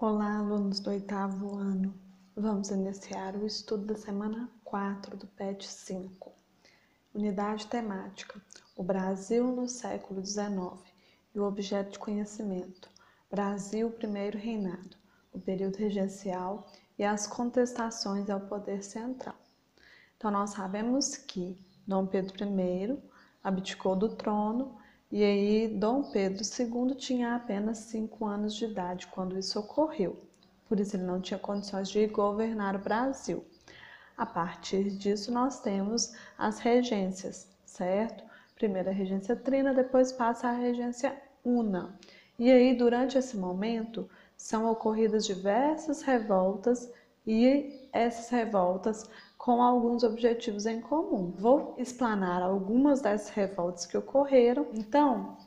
Olá, alunos do 8º ano. Vamos iniciar o estudo da semana 4 do PET 5. Unidade temática: o Brasil no século XIX e o objeto de conhecimento: Brasil, primeiro reinado, o período regencial e as contestações ao poder central. Então, nós sabemos que Dom Pedro I abdicou do trono e aí Dom Pedro II tinha apenas 5 anos de idade quando isso ocorreu. Por isso ele não tinha condições de governar o Brasil. A partir disso nós temos as regências, certo? Primeiro a regência trina, depois passa a regência una. E aí durante esse momento são ocorridas diversas revoltas e essas revoltas com alguns objetivos em comum. Vou explanar algumas dessas revoltas que ocorreram. Então,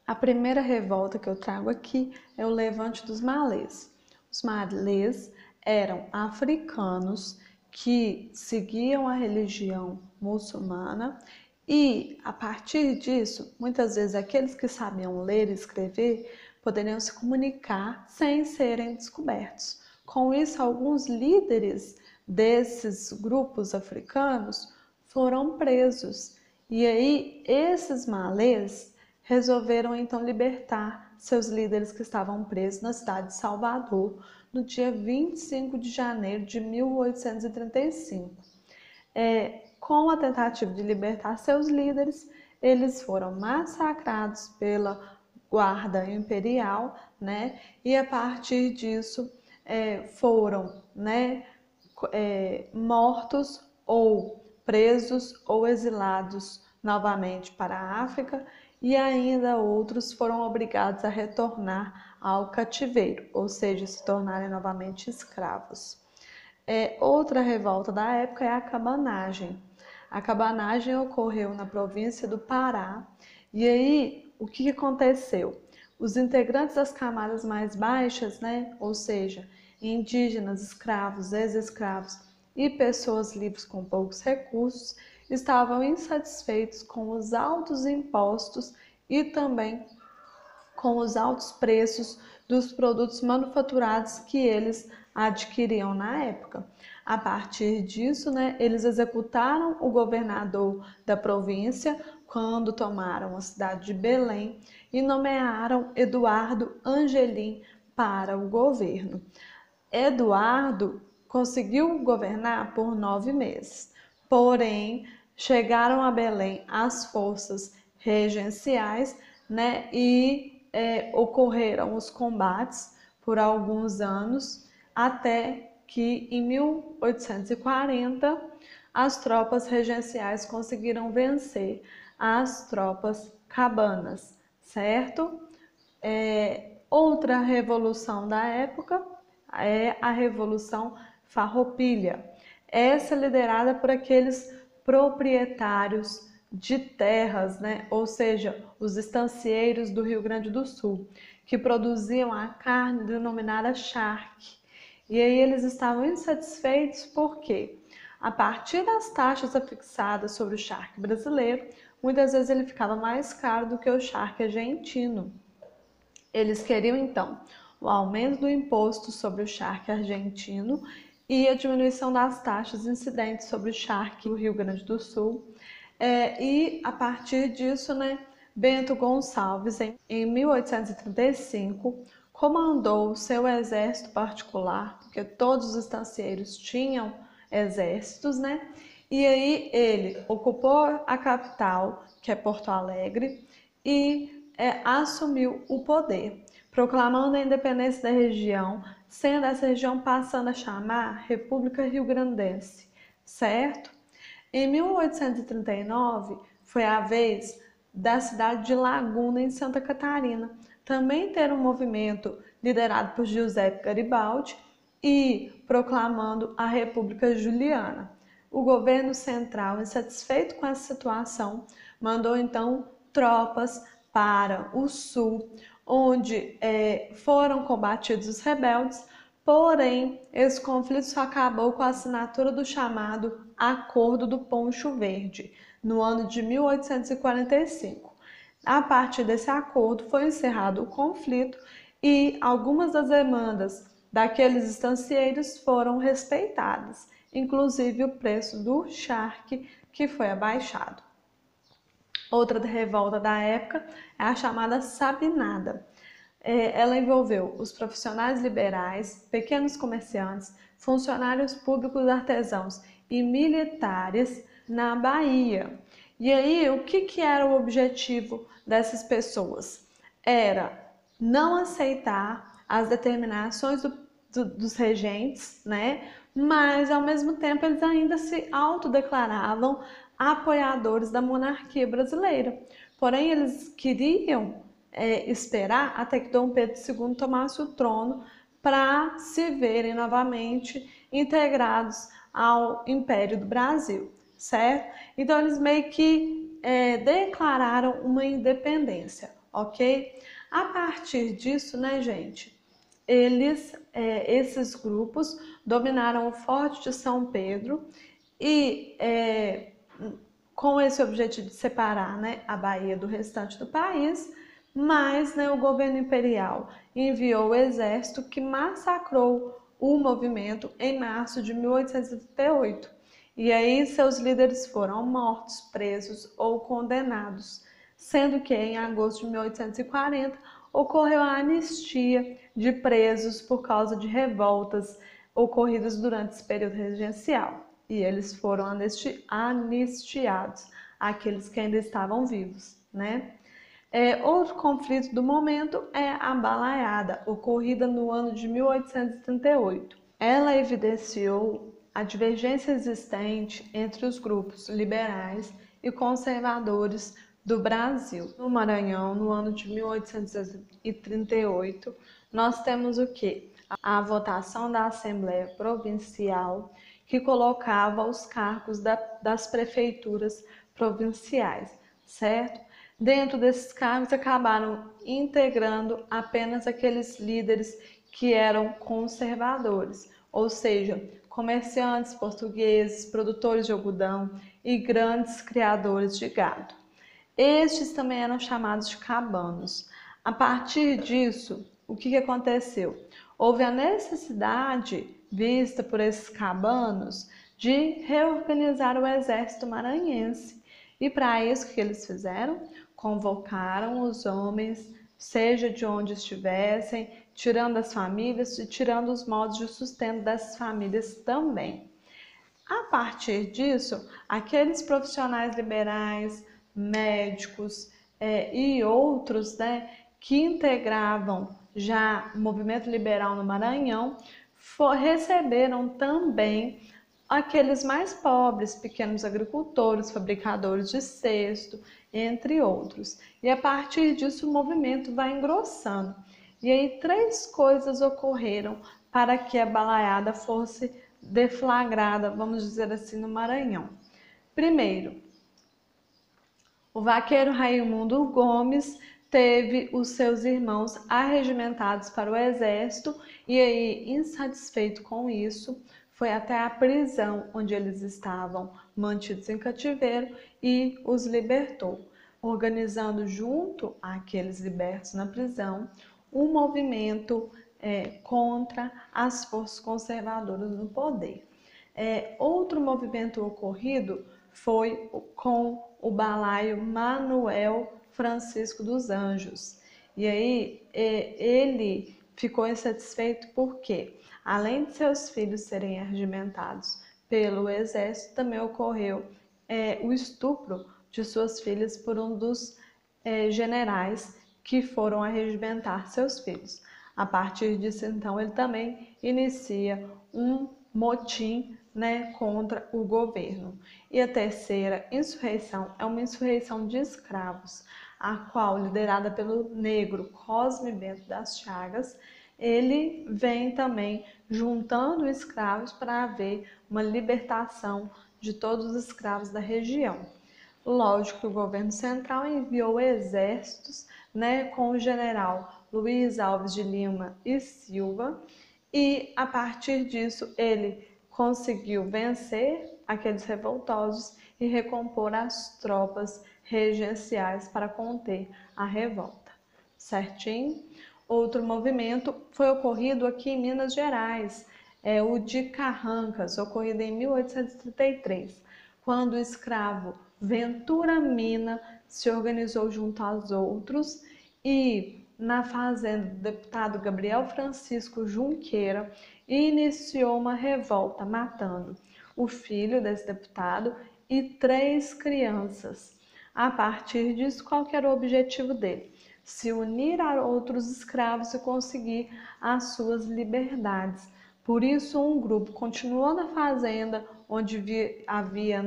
a primeira revolta que eu trago aqui é o Levante dos Malês. Os malês eram africanos que seguiam a religião muçulmana e, a partir disso, muitas vezes aqueles que sabiam ler e escrever poderiam se comunicar sem serem descobertos. Com isso, alguns líderes desses grupos africanos foram presos. E aí, esses malês resolveram então libertar seus líderes que estavam presos na cidade de Salvador no dia 25 de janeiro de 1835. Com a tentativa de libertar seus líderes, eles foram massacrados pela guarda imperial, né? E a partir disso foram, mortos ou presos ou exilados novamente para a África, e ainda outros foram obrigados a retornar ao cativeiro, ou seja, se tornarem novamente escravos. Outra revolta da época é a cabanagem. A cabanagem ocorreu na província do Pará, e aí o que aconteceu? Os integrantes das camadas mais baixas, ou seja, indígenas, escravos, ex-escravos e pessoas livres com poucos recursos, estavam insatisfeitos com os altos impostos e também com os altos preços dos produtos manufaturados que eles adquiriam na época. A partir disso, eles executaram o governador da província quando tomaram a cidade de Belém e nomearam Eduardo Angelim para o governo. Eduardo conseguiu governar por 9 meses, porém chegaram a Belém as forças regenciais, e ocorreram os combates por alguns anos, até que em 1840 as tropas regenciais conseguiram vencer as tropas cabanas, certo? Outra revolução da época é a Revolução Farroupilha. Essa é liderada por aqueles proprietários de terras, ou seja, os estancieiros do Rio Grande do Sul, que produziam a carne denominada charque. E aí eles estavam insatisfeitos porque, a partir das taxas afixadas sobre o charque brasileiro, muitas vezes ele ficava mais caro do que o charque argentino. Eles queriam, então, o aumento do imposto sobre o charque argentino e a diminuição das taxas incidentes sobre o charque do Rio Grande do Sul. E, a partir disso, Bento Gonçalves, em 1835, comandou seu exército particular, porque todos os estancieiros tinham exércitos, E aí ele ocupou a capital, que é Porto Alegre, e assumiu o poder, proclamando a independência da região, sendo essa região passando a chamar República Rio-Grandense, certo? Em 1839, foi a vez da cidade de Laguna, em Santa Catarina, também ter um movimento liderado por Giuseppe Garibaldi e proclamando a República Juliana. O governo central, insatisfeito com essa situação, mandou então tropas para o sul, onde foram combatidos os rebeldes, porém esse conflito só acabou com a assinatura do chamado Acordo do Poncho Verde, no ano de 1845. A partir desse acordo foi encerrado o conflito e algumas das demandas daqueles estancieiros foram respeitadas, inclusive o preço do charque, que foi abaixado. Outra revolta da época é a chamada Sabinada. Ela envolveu os profissionais liberais, pequenos comerciantes, funcionários públicos, artesãos e militares na Bahia. E aí, o que era o objetivo dessas pessoas? Era não aceitar as determinações dos regentes, né? Mas, ao mesmo tempo, eles ainda se autodeclaravam apoiadores da monarquia brasileira. Porém, eles queriam esperar até que Dom Pedro II tomasse o trono para se verem novamente integrados ao Império do Brasil, certo? Então eles meio que declararam uma independência, ok? A partir disso, né, gente, esses grupos dominaram o Forte de São Pedro e com esse objetivo de separar, né, a Bahia do restante do país, mas, né, o governo imperial enviou o exército que massacrou o movimento em março de 1838. E aí seus líderes foram mortos, presos ou condenados, sendo que em agosto de 1840 ocorreu a anistia de presos por causa de revoltas ocorridas durante esse período regencial. E eles foram anistiados, aqueles que ainda estavam vivos, né? Outro conflito do momento é a balaiada, ocorrida no ano de 1838. Ela evidenciou a divergência existente entre os grupos liberais e conservadores do Brasil. No Maranhão, no ano de 1838, nós temos o quê? A votação da Assembleia Provincial, que colocava os cargos das prefeituras provinciais, certo? Dentro desses cargos acabaram integrando apenas aqueles líderes que eram conservadores, ou seja, comerciantes portugueses, produtores de algodão e grandes criadores de gado. Estes também eram chamados de cabanos. A partir disso, o que aconteceu? Houve a necessidade, vista por esses cabanos, de reorganizar o exército maranhense. E para isso, o que eles fizeram? Convocaram os homens, seja de onde estivessem, tirando as famílias e tirando os modos de sustento dessas famílias também. A partir disso, aqueles profissionais liberais, médicos e outros, né, que integravam já o movimento liberal no Maranhão, receberam também aqueles mais pobres, pequenos agricultores, fabricadores de cesto, entre outros. E a partir disso o movimento vai engrossando. E aí três coisas ocorreram para que a balaiada fosse deflagrada, vamos dizer assim, no Maranhão. Primeiro, o vaqueiro Raimundo Gomes teve os seus irmãos arregimentados para o exército e aí, insatisfeito com isso, foi até a prisão onde eles estavam mantidos em cativeiro e os libertou, organizando junto àqueles libertos na prisão um movimento contra as forças conservadoras no poder. Outro movimento ocorrido foi com o balaio Manuel Francisco dos Anjos. E aí ele ficou insatisfeito porque, além de seus filhos serem arregimentados pelo exército, também ocorreu o estupro de suas filhas por um dos generais que foram arregimentar seus filhos. A partir disso, então, ele também inicia um motim, né, contra o governo. E a terceira insurreição é uma insurreição de escravos, a qual, liderada pelo negro Cosme Bento das Chagas, ele vem também juntando escravos para haver uma libertação de todos os escravos da região. Lógico que o governo central enviou exércitos, né, com o general Luiz Alves de Lima e Silva, e a partir disso ele conseguiu vencer aqueles revoltosos e recompor as tropas regenciais para conter a revolta. Certinho? Outro movimento foi ocorrido aqui em Minas Gerais, o de Carrancas, ocorrido em 1833, quando o escravo Ventura Mina se organizou junto aos outros e, na fazenda do deputado Gabriel Francisco Junqueira, iniciou uma revolta, matando o filho desse deputado e 3 crianças. A partir disso, qual que era o objetivo dele? Se unir a outros escravos e conseguir as suas liberdades. Por isso, um grupo continuou na fazenda onde havia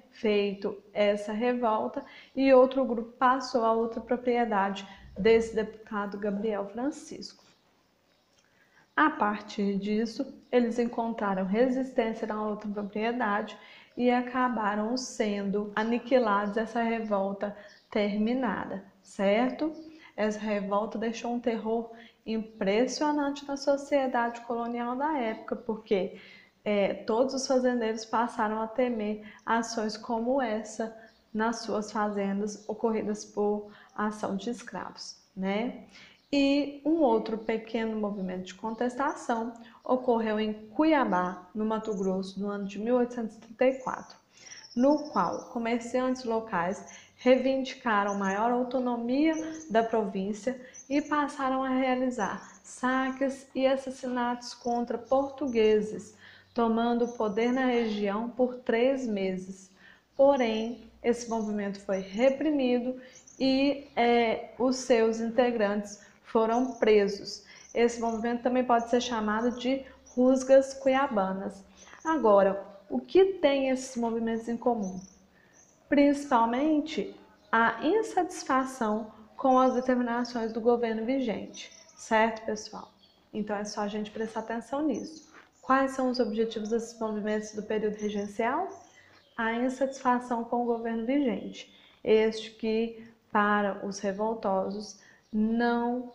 feito essa revolta e outro grupo passou a outra propriedade desse deputado Gabriel Francisco. A partir disso, eles encontraram resistência na outra propriedade e acabaram sendo aniquilados, essa revolta terminada, certo? Essa revolta deixou um terror impressionante na sociedade colonial da época, porque todos os fazendeiros passaram a temer ações como essa nas suas fazendas ocorridas por ação de escravos, né? E um outro pequeno movimento de contestação ocorreu em Cuiabá, no Mato Grosso, no ano de 1834, no qual comerciantes locais reivindicaram maior autonomia da província e passaram a realizar saques e assassinatos contra portugueses, tomando o poder na região por 3 meses. Porém, esse movimento foi reprimido e os seus integrantes foram presos. Esse movimento também pode ser chamado de rusgas cuiabanas. Agora, o que tem esses movimentos em comum? Principalmente a insatisfação com as determinações do governo vigente, certo, pessoal? Então é só a gente prestar atenção nisso. Quais são os objetivos desses movimentos do período regencial? A insatisfação com o governo vigente, este que, para os revoltosos, não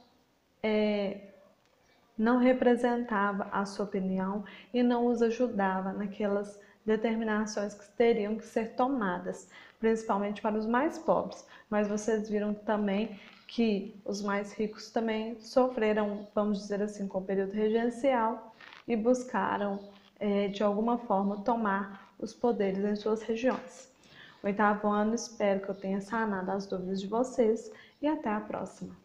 representava a sua opinião e não os ajudava naquelas determinações que teriam que ser tomadas, principalmente para os mais pobres. Mas vocês viram também que os mais ricos também sofreram, vamos dizer assim, com o período regencial e buscaram, de alguma forma, tomar os poderes em suas regiões. 8º ano, espero que eu tenha sanado as dúvidas de vocês e até a próxima.